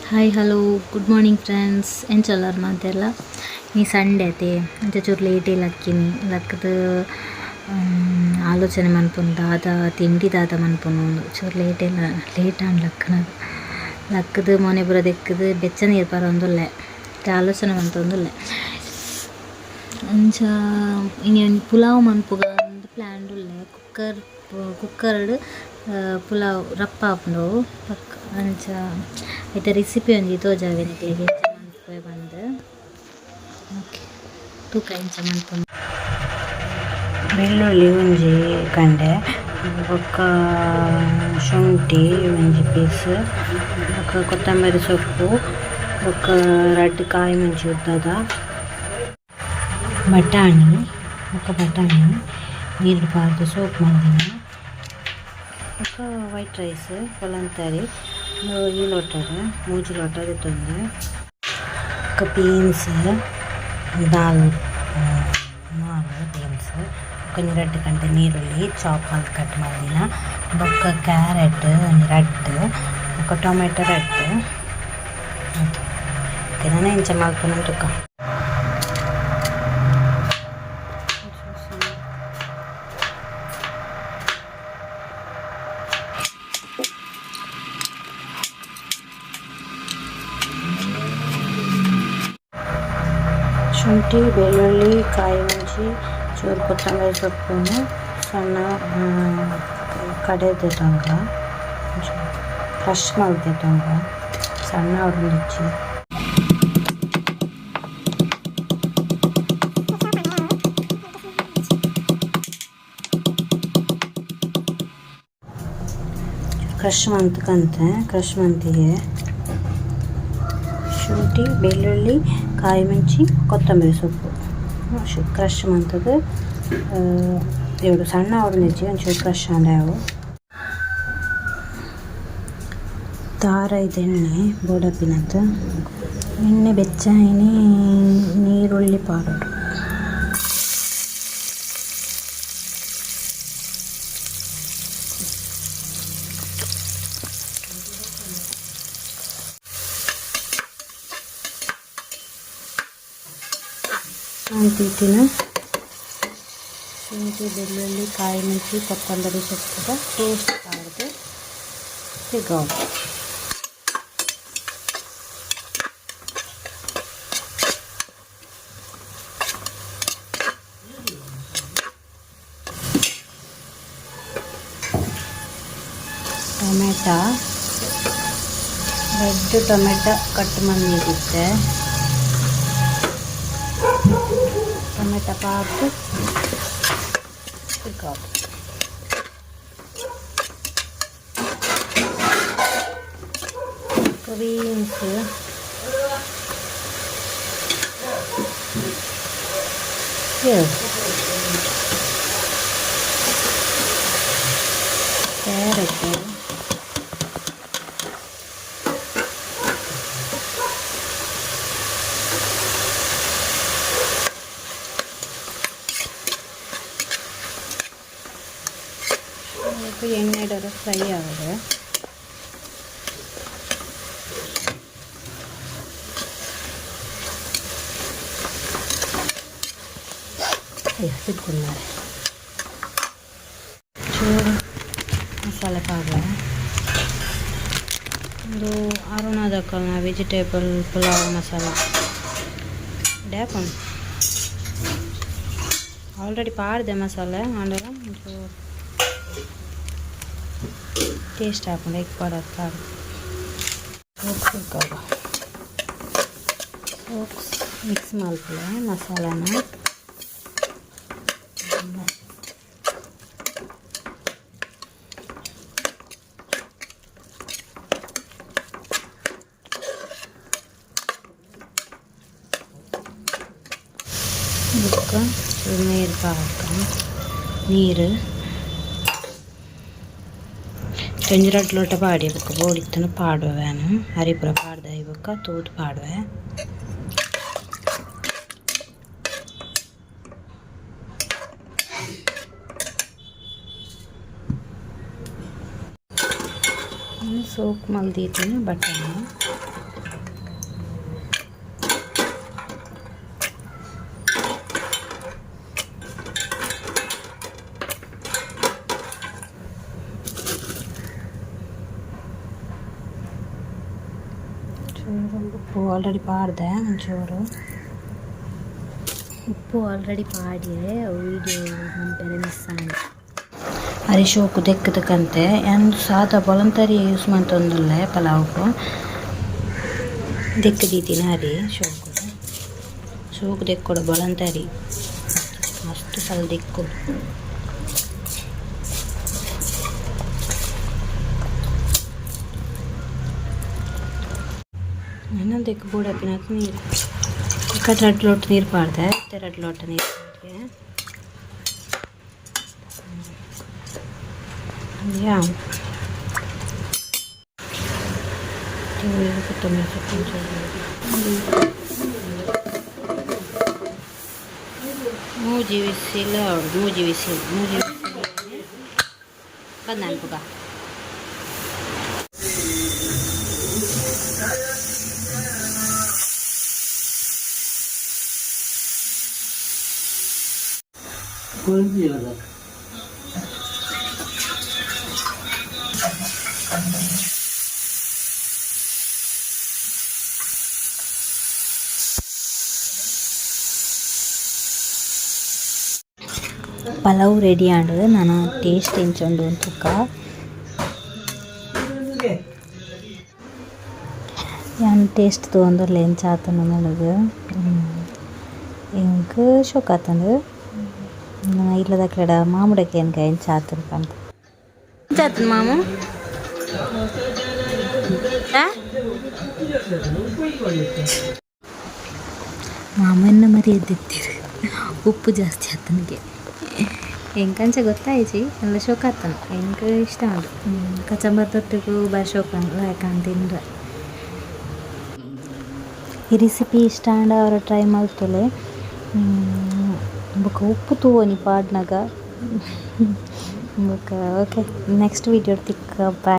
Hi hello good morning friends ಎಂಚಲ್ಲಾರು ಮಾತೆಲ್ಲ ಈ ಸಂಡೇ ಐತೆ ಅಂಚ ಚೂರು ಲೇಟ್ ಲಕ್ಕಿನಿ ಲಕ್ಕದ ಆಲೋಚನೆ ಮನ್ಪುಂಡು ದಾದ ತಿಂಡಿ ದಾದ ಮನ್ಪುನು ಚೂರು ಲೇಟ್ ಆಂಡ್ ಲಕ್ಕನದು ಲಕ್ಕದ ಮೊನೆ ಪೂರ ದೆಕ್ಕದು ಬೆಚ್ಚ ನೀರು ಬರೋಂದುಲ್ಲೆ ಆಲೋಚನೆ ಮನ್ಪೊಂದುಲ್ಲೆ ಅಂಚ ಇನಿ ಪುಲಾವ್ ಮನ್ಪುಗ ಅಂದ್ ಪ್ಲ್ಯಾನ್ ಉಲ್ಲೆ ಕುಕ್ಕರ್ಡ್ ಪುಲಾವ್ ರಪ್ಪ ಆಪುಂಡು ಅಂಚ ಐತೆ ರೆಸಿಪಿ ಒಂಜಿ ತೋಜಾವೆ ನಿಕ್ಲೆಗ್ ಎಂಚ ಮನ್ಪುವೆ ಬಂದು ಓಕೆ ತೂಕ ಎಂಚ ಮನ್ಪುಂಡು ಬೆಳ್ಳುಳ್ಳಿ ಒಂಜಿ ಕಂಡೆ ಬೊಕ್ಕ ಶುಂಠಿ ಒಂಜಿ ಪೀಸ್ ಬೊಕ್ಕ ಕೊತ್ತಂಬರಿ ಸೊಪ್ಪು ಬೊಕ್ಕ ರಡ್ಡ್ ಕಾಯಿ ಮುಂಚಿ ಉದ್ದದ ಬಟಾಣಿ ನೀರು ಪಾರ್ದು ಸೋಪ್ ಮಂದಿನ ಬೊಕ್ಕ ವೈಟ್ ರೈಸ್ ಕೊಲಂತರಿ ಈ ಲೋಟದ ಮೂಜಿ ಲೋಟ ಇತ್ತೊಂದು ಬೊಕ್ಕ ಬೀನ್ಸ್ ನಾಲ್ ಬೀನ್ಸ್ ಒಂಜಿ ರಡ್ಡ್ ಗಂಟೆ ನೀರುಳ್ಳಿ ಚಾಪ್ ಮಲ್ತ್ ಕಟ್ ಮಾಡಿನ ಬೊಕ್ಕ ಕ್ಯಾರೆಟ್ ಒಂಜಿ ರಡ್ಡ್ ಬೊಕ್ಕ ಟೊಮೆಟೊ ರಡ್ಡ್ ಓಕೆ ನಾನು ಎಂಚ ಮಲ್ಪುನ ತುಕ ಶುಂಠಿ ಬೆಳ್ಳುಳ್ಳಿ ಕಾಯಿ ಮುಂಚಿ ಚೂರು ಕೊತ್ತಂಬರಿ ಸೊಪ್ಪನ್ನು ಸಣ್ಣ ಕಡೆದೆತೊಂಗ ಕ್ರಷ್ ಮಲ್ದೆತೊಂಗ ಸಣ್ಣ ಉರುಳಿಚ್ಚಿ ಕ್ರಷ್ ಮಂತಿಗೆ ಶುಂಠಿ ಬೆಳ್ಳುಳ್ಳಿ ಕಾಯಿ ಮುಂಚಿ ಕೊತ್ತಂಬರಿ ಸೊಪ್ಪು ಕ್ರಷ್ ಮಂತದ್ದು ಎರಡು ಸಣ್ಣ ಉರುಳಿಚ್ಚಿ ಒಂಚೂರು ಕ್ರಷ್ ಆಂಡ್ಯಾವು ತಾರ ಇದು ಎಣ್ಣೆ ಬೋಡಪ್ಪಿನದ್ದು ಎಣ್ಣೆ ಬೆಚ್ಚಾಯಿನಿ ನೀರುಳ್ಳಿ ಪಾರೋಡು ಅಂತಿಟ್ಟಿನ ಶುಂಠಿ ಬೆಳ್ಳುಳ್ಳಿ ಕಾಯಿ ಮುಂಚಿ ಕೊತ್ತಂಬರಿ ಸೊಪ್ಪು ಟೇಸ್ಟ್ ಪಾಡ್ದು ಸಿಗೋದು ಟೊಮೆಟೊ ಕಟ್ ಮಾಡಿದ್ದೆ ಟೊಮೆಟೊ ಪಾರ್ದು ಸಿಗೋದು ಬೀನ್ಸ್ ಕ್ಯಾರೆಟ್ ಎಣ್ಣೆ ಇಡೋದು ಫ್ರೈ ಆಗಿದೆ ಸಿಕ್ಕಿದ್ದಾರೆ ಚೂರು ಮಸಾಲೆ ಪೌಡರ್ ಒಂದು ಅರುಣಾದಕ್ಕಲ್ನ ವೆಜಿಟೇಬಲ್ ಪುಲಾವ್ ಮಸಾಲ ಡ್ಯಾಪನ್ ಆಲ್ರೆಡಿ ಪಾಡಿದೆ ಮಸಾಲೆ ಆಂಡಲ ಟೇಸ್ಟ್ ಹಾಕೊಂಡು ಎಗ್ ಪೌಡರ್ ಪಾಡು ಸೋಪ್ಸ್ ಮಿಕ್ಸ್ ಮಾಡ್ಕೊಳ್ಳೆ ಮಸಾಲಾನ ಬುಕ್ಕ ನೀರು ಪಾಕ ನೀರು ಒಂಜಿ ರಡ್ಡ್ ಲೋಟ ಪಾಡಿ ಬೊಕ್ಕ ಬೋಡಿತ್ತನ ಪಾಡುವೆ ನಾನು ಹರಿಪುರ ಪಾಡ್ದೆ ಬೊಕ್ಕ ತೂತು ಪಾಡುವೆ ಸೋಕ್ ಮಲ್ದೀತಿನ ಬಟಾಣಿ ಉಪ್ಪು ಆಲ್ರೆಡಿ ಪಾಡ್ದೆ ಒಂಚೂರು. ಉಪ್ಪು ಆಲ್ರೆಡಿ ಪಾಡಿಯೇ ವೀಡಿಯೋ ಬೇರೆ ಮಿಸ್ ಆಗಿ ಅರಿಶೋಕು ತೆಕ್ಕದಕ್ಕಂತೆ ಎಂದು ಸಾದಾ ಬೊಲಂತರಿ ಯೂಸ್ ಮಾಡ್ತೊಂದುಲ್ಲೆ ಪಲಾವ್ಕು ದೆಕ್ಕದೀತಿನ ಅರಿ ಶೋಕು ದೆಕ್ಕೊಡು ಬೊಲಂತರಿ ಮಸ್ತ್ ಸಲ ದೆಕ್ಕೊಡು. ನನ್ನ ದೆಕ್ಕು ಬೂಡಪ್ಪಿನ ನೀರು 2 ಲೋಟ ನೀರು ಪಾಡ್ದೆ 2 ಲೋಟ ನೀರು ಕೊತ್ತಂಬರಿ ಸೊಪ್ಪು ಮೂಜಿ ವಿಸಿಲ್ ಬಂದನ್ಪುಗ ಪಲಾವ್ ರೆಡಿ ಆಂಡ್ ನಾನು ಟೇಸ್ಟ್ ಎಂಚುಂಡು ಅಂತುಕ್ಕ ಯಾನ್ ಟೇಸ್ಟ್ ತೊಂದರ್ಲೆ ಎಂಚಾತನು ನನಗೆ ಇಂಕ ಶೋಕ್ ಆತಂದು ಇಲ್ಲದ ಕಡೆ ಮಾಮೂಡಕ್ಕೆ ಎನ್ಕ ಎಂಚಾತನು ಅಂತ ಎಂಚಾತನು ಮಾಮು ಮಾಮನ್ನ ಮರಿ ಎದ್ದಿತ್ತೀರಿ ಉಪ್ಪು ಜಾಸ್ತಿ ಆತನಿಗೆ ಹೆಂಗಂಚ ಗೊತ್ತಾಯ್ಚಿ ಎಲ್ಲ ಶೋಕ ಆತನ ಹೆಂಗ ಇಷ್ಟ ಉಂಟು ಕಚಂಬರ್ ತೊಟ್ಟಿಗೂ ಬಾರಿ ಶೋಕ ಯಾಕಂತ ತಿಂದ್ರೆ ಈ ರೆಸಿಪಿ ಇಷ್ಟ ಅಂಡ ಅವ್ರ ಟ್ರೈ ಮಾಡ್ತಲೆ ಬೊಕ ಉಪ್ಪು ತೂವನಿ ಪಾಡ್ನಾಗ ಬೊಕ ಓಕೆ ನೆಕ್ಸ್ಟ್ ವೀಡಿಯೋ ತಿಕ್ಕ ಬಾಯ್.